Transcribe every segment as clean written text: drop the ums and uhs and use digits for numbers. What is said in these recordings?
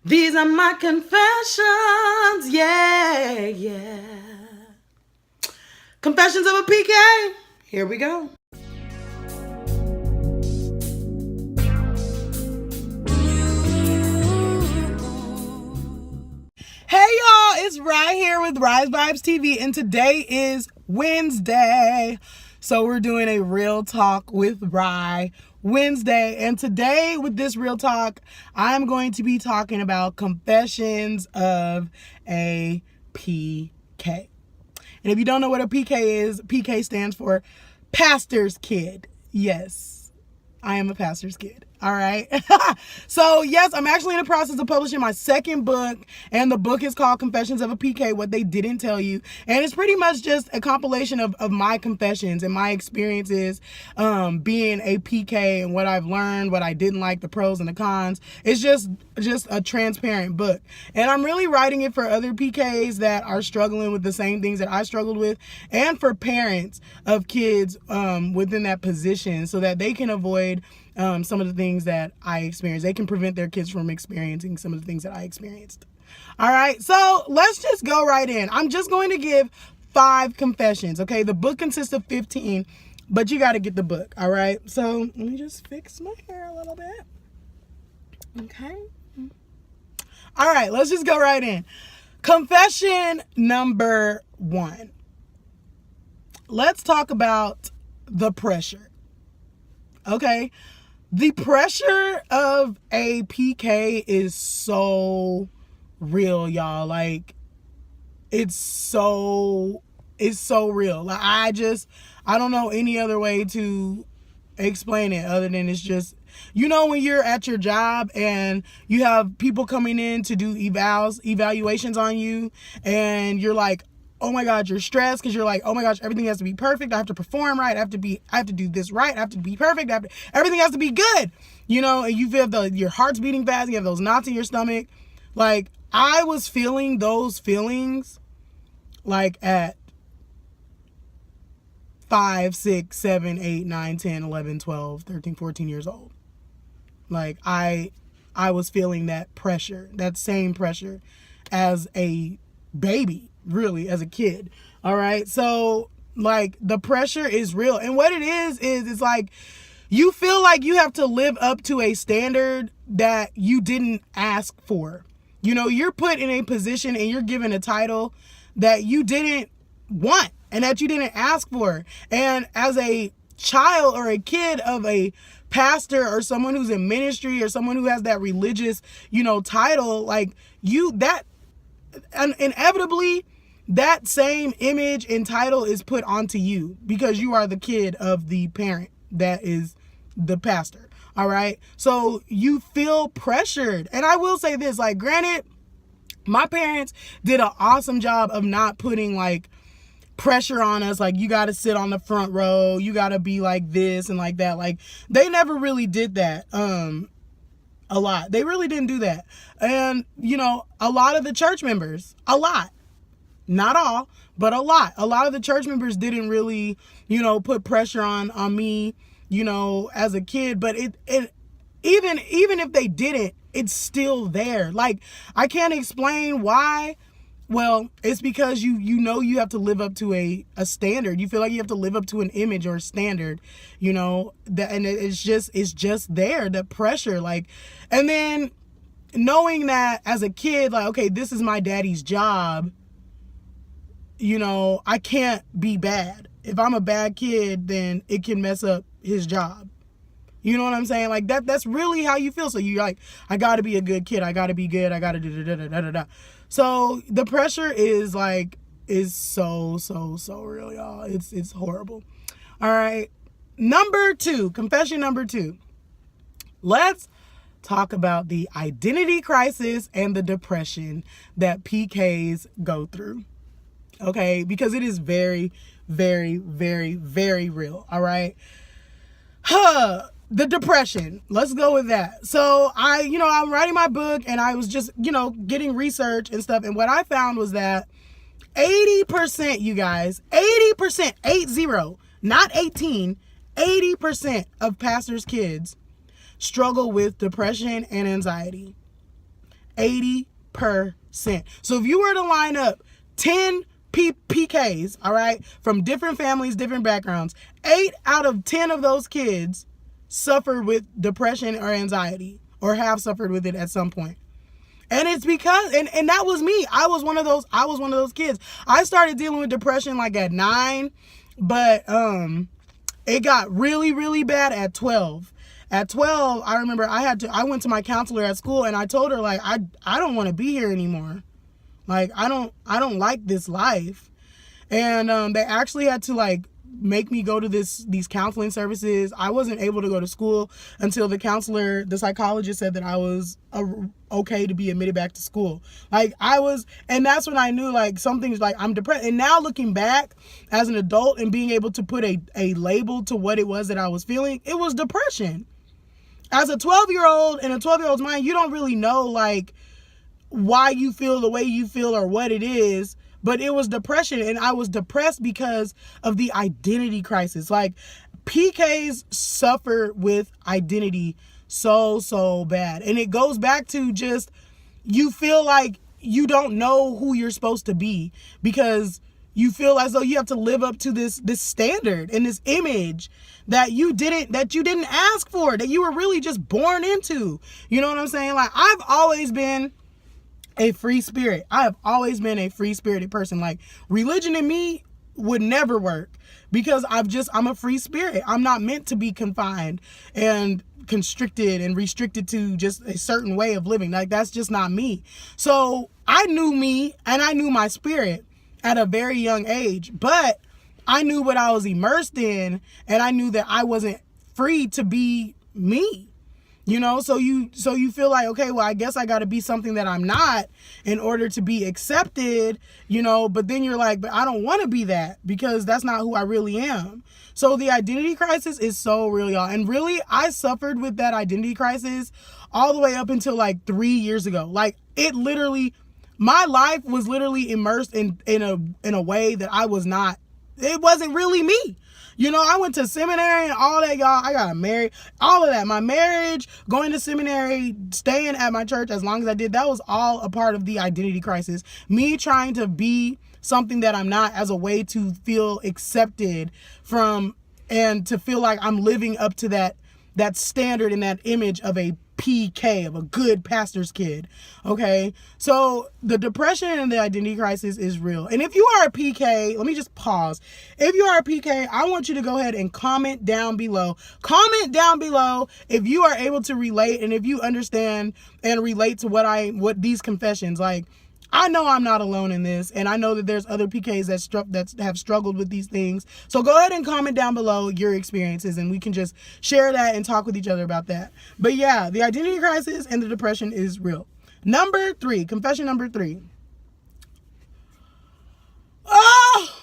These are my confessions. Yeah, yeah. Confessions of a PK. Here we go. Hey y'all, it's Rye here with Rise Vibes TV, and today is Wednesday. So we're doing a real talk with Rye Wednesday. And today with this real talk, I'm going to be talking about confessions of a PK. And if you don't know what a PK is, PK stands for pastor's kid. Yes, I am a pastor's kid. All right. So, yes, I'm actually in the process of publishing my second book, and the book is called Confessions of a PK, What They Didn't Tell You. And it's pretty much just a compilation of my confessions and my experiences being a PK and what I've learned, what I didn't like, the pros and the cons. It's just a transparent book. And I'm really writing it for other PKs that are struggling with the same things that I struggled with, and for parents of kids within that position, so that they can avoid some of the things that I experienced. They can prevent their kids from experiencing some of the things that I experienced. All right, so let's just go right in. I'm just going to give 5 confessions, okay? The book consists of 15, but you got to get the book, all right? So let me just fix my hair a little bit. Okay. All right, let's just go right in. Confession number 1. Let's talk about the pressure, okay? The pressure of a PK is so real, y'all. Like, it's so real. Like, I don't know any other way to explain it other than it's just, when you're at your job and you have people coming in to do evaluations on you, and you're like, oh my God, you're stressed because you're like, oh my gosh, everything has to be perfect. I have to perform right. I have to do this right. I have to be perfect. Everything has to be good. And you feel your heart's beating fast. You have those knots in your stomach. Like, I was feeling those feelings like at 5, 6, 7, 8, 9, 10, 11, 12, 13, 14 years old. Like, I was feeling that pressure, that same pressure as a baby, really, as a kid. All right. So, like, the pressure is real. And what it is it's like you feel like you have to live up to a standard that you didn't ask for. You're put in a position and you're given a title that you didn't want and that you didn't ask for. And as a child or a kid of a pastor or someone who's in ministry or someone who has that religious, title, like inevitably that same image and title is put onto you because you are the kid of the parent that is the pastor. All right. So you feel pressured. And I will say this, like, granted, my parents did an awesome job of not putting like pressure on us. Like, you got to sit on the front row. You got to be like this and like that. Like, they never really did that. A lot. They really didn't do that. And, a lot of the church members, not all, but a lot of the church members didn't really, put pressure on me, as a kid. But it even if they didn't, it's still there. Like, I can't explain why. Well, it's because you have to live up to a standard. You feel like you have to live up to an image or a standard, and it's just there, the pressure. Like, and then knowing that as a kid, like, okay, this is my daddy's job. I can't be bad. If I'm a bad kid, then it can mess up his job. You know what I'm saying? Like, that's really how you feel. So you're like, I got to be a good kid. I got to be good. I got to do. So the pressure is so real, y'all. It's horrible. All right. Number 2, confession number 2. Let's talk about the identity crisis and the depression that PKs go through. Okay. Because it is very, very, very, very real. All right. The depression. Let's go with that. So I'm writing my book and I was just, getting research and stuff. And what I found was that 80%, you guys, 80%, 80, not 18, 80% of pastors' kids struggle with depression and anxiety. 80%. So if you were to line up 10 PKs, all right, from different families, different backgrounds, 8 out of 10 of those kids suffered with depression or anxiety, or have suffered with it at some point. And it's because, and that was me. I was one of those kids. I started dealing with depression like at 9, but it got really, really bad at 12. At 12, I remember I went to my counselor at school, and I told her, like, I don't want to be here anymore. Like, I don't like this life. And they actually had to, like, make me go to these counseling services. I wasn't able to go to school until the psychologist said that I was okay to be admitted back to school. Like, and that's when I knew, like, something's, like, I'm depressed. And now looking back as an adult and being able to put a label to what it was that I was feeling, it was depression. As a 12-year-old, in a 12-year-old's mind, you don't really know, like, why you feel the way you feel or what it is. But it was depression, and I was depressed because of the identity crisis. Like, PKs suffer with identity so bad. And it goes back to just, you feel like you don't know who you're supposed to be, because you feel as though you have to live up to this standard and this image that you didn't ask for, that you were really just born into. You know what I'm saying? Like, I've always been a free spirit. I have always been a free-spirited person. Like, religion in me would never work, because I'm a free spirit. I'm not meant to be confined and constricted and restricted to just a certain way of living. Like, that's just not me. So I knew me, and I knew my spirit at a very young age, but I knew what I was immersed in, and I knew that I wasn't free to be me. You know, so you feel like, okay, well, I guess I got to be something that I'm not in order to be accepted, you know, but then you're like, but I don't want to be that, because that's not who I really am. So the identity crisis is so real, y'all. And really, I suffered with that identity crisis all the way up until like 3 years ago. Like, my life was literally immersed in a way that it wasn't really me. You know, I went to seminary and all that, y'all. I got married, all of that. My marriage, going to seminary, staying at my church as long as I did, that was all a part of the identity crisis. Me trying to be something that I'm not, as a way to feel accepted from, and to feel like I'm living up to that standard and that image of a PK, of a good pastor's kid. Okay, so the depression and the identity crisis is real. And if you are a PK, let me just pause. If you are a PK, I want you to go ahead and comment down below. Comment down below if you are able to relate, and if you understand and relate to what these confessions, like, I know I'm not alone in this, and I know that there's other PKs that have struggled with these things. So go ahead and comment down below your experiences, and we can just share that and talk with each other about that. But yeah, the identity crisis and the depression is real. Number 3, confession number 3. Oh,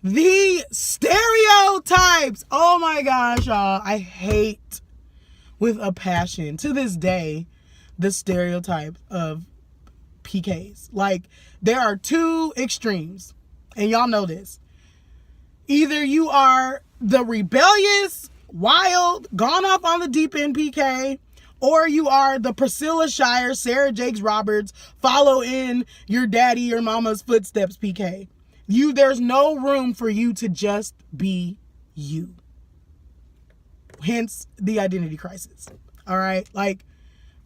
the stereotypes. Oh my gosh, y'all. I hate with a passion, to this day, the stereotype of PKs. Like, there are 2 extremes, and y'all know this. Either you are the rebellious, wild, gone off on the deep end PK, or you are the Priscilla Shire, Sarah Jakes Roberts, follow in your daddy or mama's footsteps PK. There's no room for you to just be you. Hence the identity crisis. All right, like,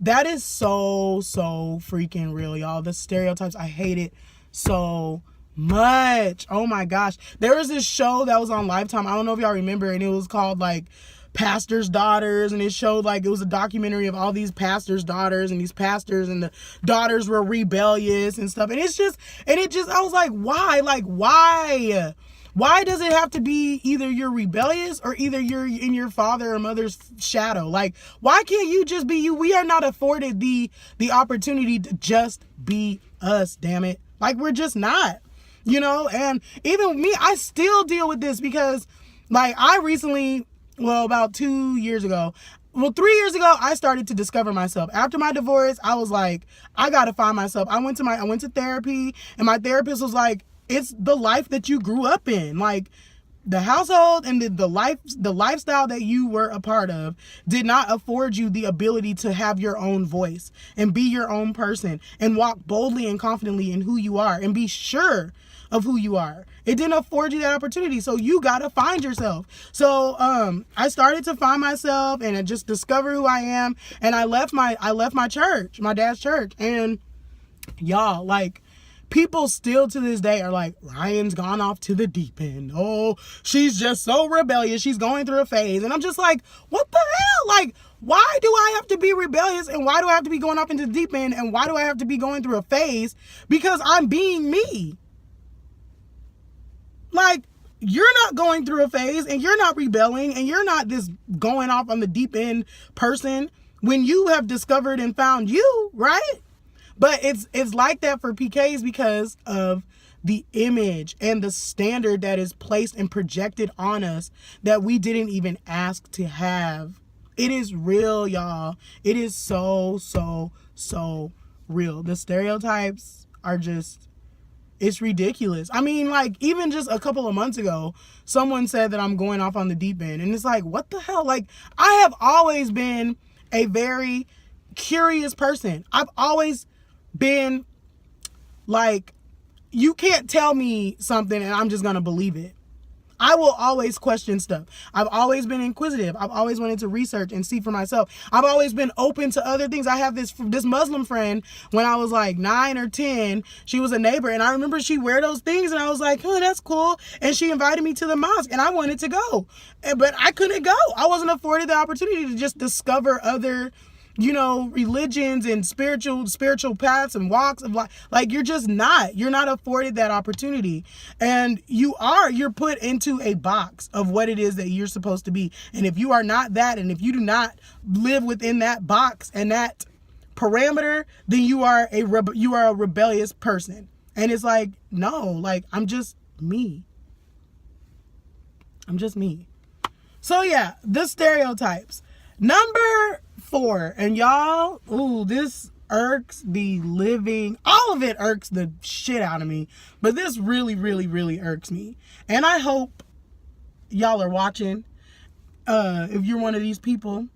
that is so freaking real, y'all. The stereotypes, I hate it so much. Oh my gosh. There was this show that was on Lifetime. I don't know if y'all remember, and it was called, like, Pastor's Daughters, and it showed, like, it was a documentary of all these pastors' daughters, and these pastors and the daughters were rebellious and stuff. And I was like, why? Like, why? Why does it have to be either you're rebellious or either you're in your father or mother's shadow? Like, why can't you just be you? We are not afforded the opportunity to just be us, damn it. Like, we're just not, you know? And even me, I still deal with this because, like, I recently, about 2 years ago, 3 years ago, I started to discover myself. After my divorce, I was like, I got to find myself. I went to therapy, and my therapist was like, it's the life that you grew up in. Like, the household and the lifestyle that you were a part of did not afford you the ability to have your own voice and be your own person and walk boldly and confidently in who you are and be sure of who you are. It didn't afford you that opportunity. So you got to find yourself. So I started to find myself and just discover who I am. And I left my church, my dad's church. And y'all, like, people still to this day are like, Ryan's gone off to the deep end. Oh, she's just so rebellious. She's going through a phase. And I'm just like, what the hell? Like, why do I have to be rebellious? And why do I have to be going off into the deep end? And why do I have to be going through a phase? Because I'm being me. Like, you're not going through a phase and you're not rebelling and you're not this going off on the deep end person when you have discovered and found you, right? But it's like that for PKs because of the image and the standard that is placed and projected on us that we didn't even ask to have. It is real, y'all. It is so, so, so real. The stereotypes are just, it's ridiculous. I mean, like, even just a couple of months ago, someone said that I'm going off on the deep end. And it's like, what the hell? Like, I have always been a very curious person. I've always been like, you can't tell me something and I'm just gonna believe it. I will always question stuff. I've always been inquisitive. I've always wanted to research and see for myself. I've always been open to other things. I have this Muslim friend when I was like 9 or 10. She was a neighbor and I remember she wear those things and I was like, oh, that's cool. And she invited me to the mosque and I wanted to go. But I couldn't go. I wasn't afforded the opportunity to just discover other, you know, religions and spiritual paths and walks of life. Like, you're not afforded that opportunity. And you're put into a box of what it is that you're supposed to be. And if you are not that, and if you do not live within that box and that parameter, then you are a rebellious person. And it's like, no, like, I'm just me. So yeah, the stereotypes. Number 4, and y'all, this irks the living, all of it irks the shit out of me, but this really, really, really irks me. And I hope y'all are watching, if you're one of these people,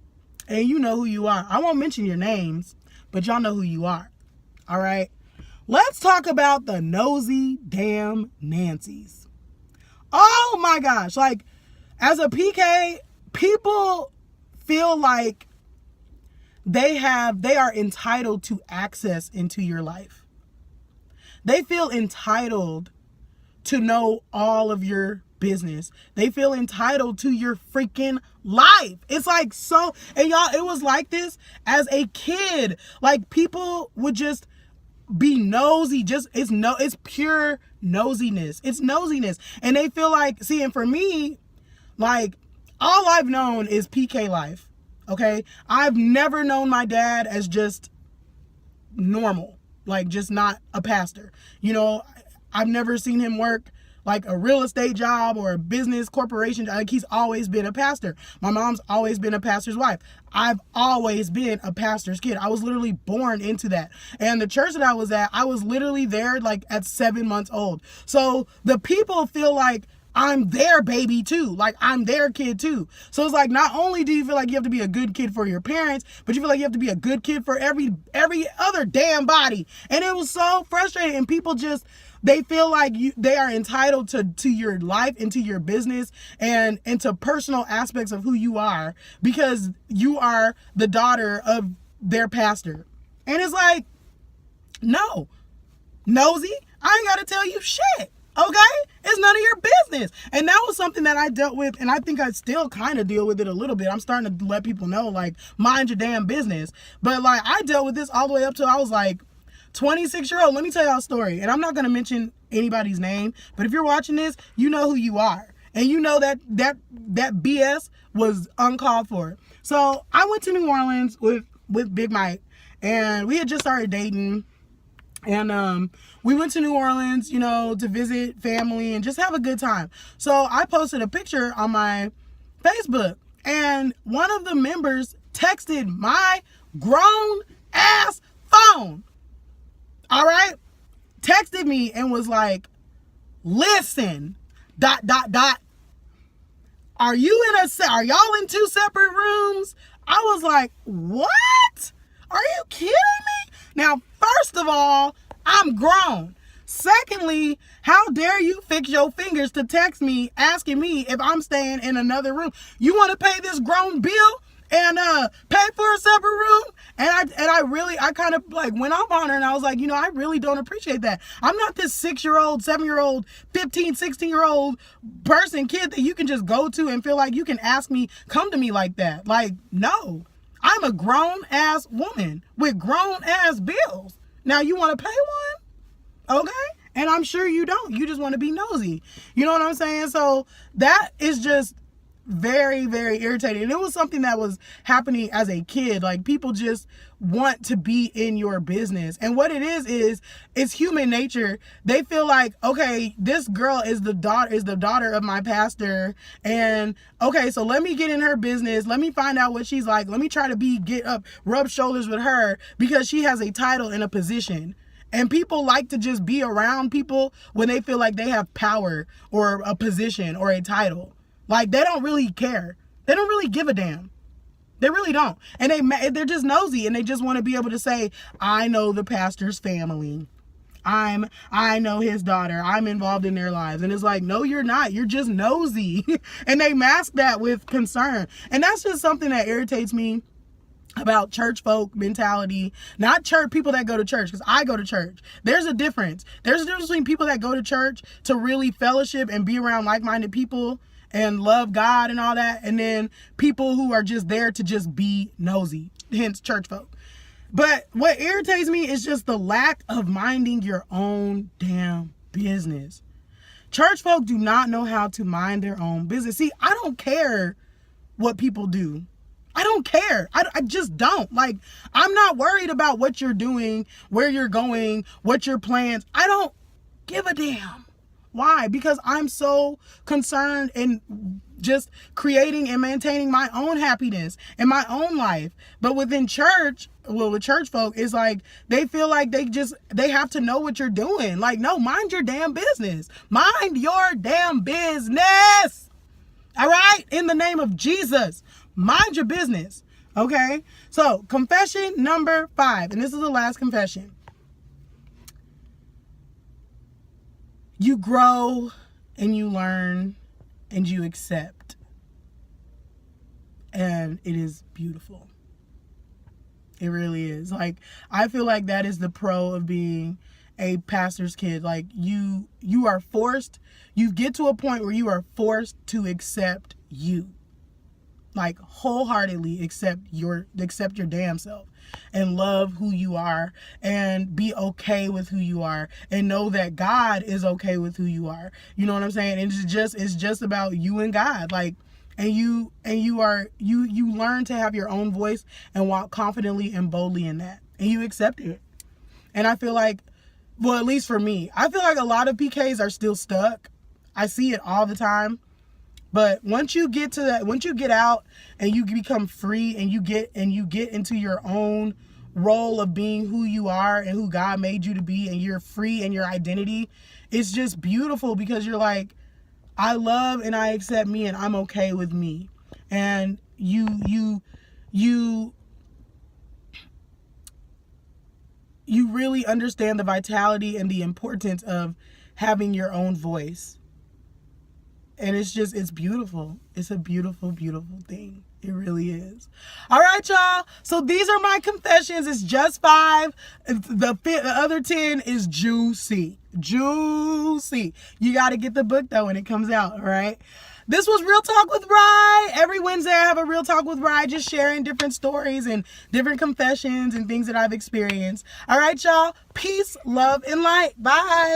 and you know who you are. I won't mention your names, but y'all know who you are, all right? Let's talk about the nosy damn Nancys. Oh my gosh, like, as a PK, people feel like they are entitled to access into your life. They feel entitled to know all of your business. They feel entitled to your freaking life. It's like, so, and y'all, it was like this as a kid. Like, people would just be nosy. It's pure nosiness. It's nosiness. And they feel like, see, and for me, like, all I've known is PK life, okay? I've never known my dad as just normal, like just not a pastor. You know, I've never seen him work like a real estate job or a business corporation. Like, he's always been a pastor. My mom's always been a pastor's wife. I've always been a pastor's kid. I was literally born into that. And the church that I was at, I was literally there like at 7 months old. So the people feel like I'm their baby too. Like, I'm their kid too. So it's like, not only do you feel like you have to be a good kid for your parents, but you feel like you have to be a good kid for every other damn body. And it was so frustrating. And people just, they feel like they are entitled to your life and to your business and to personal aspects of who you are because you are the daughter of their pastor. And it's like, no, nosy, I ain't got to tell you shit. Okay? It's none of your business. And that was something that I dealt with, and I think I still kind of deal with it a little bit. I'm starting to let people know, like, mind your damn business. But, like, I dealt with this all the way up till I was, like, 26-year-old. Let me tell y'all a story. And I'm not going to mention anybody's name, but if you're watching this, you know who you are. And you know that BS was uncalled for. So, I went to New Orleans with Big Mike, and we had just started dating. And we went to New Orleans, you know, to visit family and just have a good time. So I posted a picture on my Facebook, and one of the members texted my grown ass phone. All right? Texted me and was like, listen, ... are y'all in two separate rooms? I was like, what? Are you kidding me? Now, first of all, I'm grown. Secondly, how dare you fix your fingers to text me asking me if I'm staying in another room? You want to pay this grown bill and pay for a separate room? And I kind of like went up on her, and I was like, I really don't appreciate that. I'm not this 6-year-old, 7-year-old, 15, 16-year-old kid that you can just go to and feel like you can ask me, come to me like that. Like, no. I'm a grown ass woman with grown ass bills. Now you want to pay one? Okay? And I'm sure you don't. You just want to be nosy. You know what I'm saying? So that is just very, very irritating. And it was something that was happening as a kid. Like, people just want to be in your business. And what it is it's human nature. They feel like, okay, this girl is the daughter of my pastor. And okay, so let me get in her business. Let me find out what she's like. Let me try to rub shoulders with her because she has a title and a position. And people like to just be around people when they feel like they have power or a position or a title. Like, they don't really care. They don't really give a damn. They really don't. And they're just nosy, and they just want to be able to say, I know the pastor's family. I know his daughter. I'm involved in their lives. And it's like, no, you're not. You're just nosy. And they mask that with concern. And that's just something that irritates me about church folk mentality. Not church people that go to church, because I go to church. There's a difference. There's a difference between people that go to church to really fellowship and be around like-minded people and love God and all that, and then people who are just there to just be nosy, hence church folk. But what irritates me is just the lack of minding your own damn business. Church folk do not know how to mind their own business. See, I don't care what people do. I don't care. I just don't. Like, I'm not worried about what you're doing, where you're going, what your plans. I don't give a damn. Why? Because I'm so concerned in just creating and maintaining my own happiness and my own life. But within church, with church folk, it's like they feel like they have to know what you're doing. Like, no, mind your damn business. Mind your damn business. All right? In the name of Jesus, mind your business. Okay? So, confession number 5, and this is the last confession. You grow and you learn and you accept. And it is beautiful. It really is. Like, I feel like that is the pro of being a pastor's kid. Like, you are forced, you get to a point where you are forced to accept you. Like, wholeheartedly accept your damn self and love who you are and be okay with who you are and know that God is okay with who you are. You know what I'm saying? And it's just about you and God. Like, and you learn to have your own voice and walk confidently and boldly in that. And you accept it. And I feel like, well, at least for me, I feel like a lot of PKs are still stuck. I see it all the time. But once you get to that, once you get out and you become free and you get into your own role of being who you are and who God made you to be, and you're free in your identity, it's just beautiful because you're like, I love and I accept me and I'm okay with me. And you really understand the vitality and the importance of having your own voice. And it's beautiful. It's a beautiful, beautiful thing. It really is. All right, y'all. So these are my confessions. It's just 5. The other 10 is juicy. Juicy. You got to get the book, though, when it comes out. All right. This was Real Talk with Rye. Every Wednesday, I have a Real Talk with Rye, just sharing different stories and different confessions and things that I've experienced. All right, y'all. Peace, love, and light. Bye.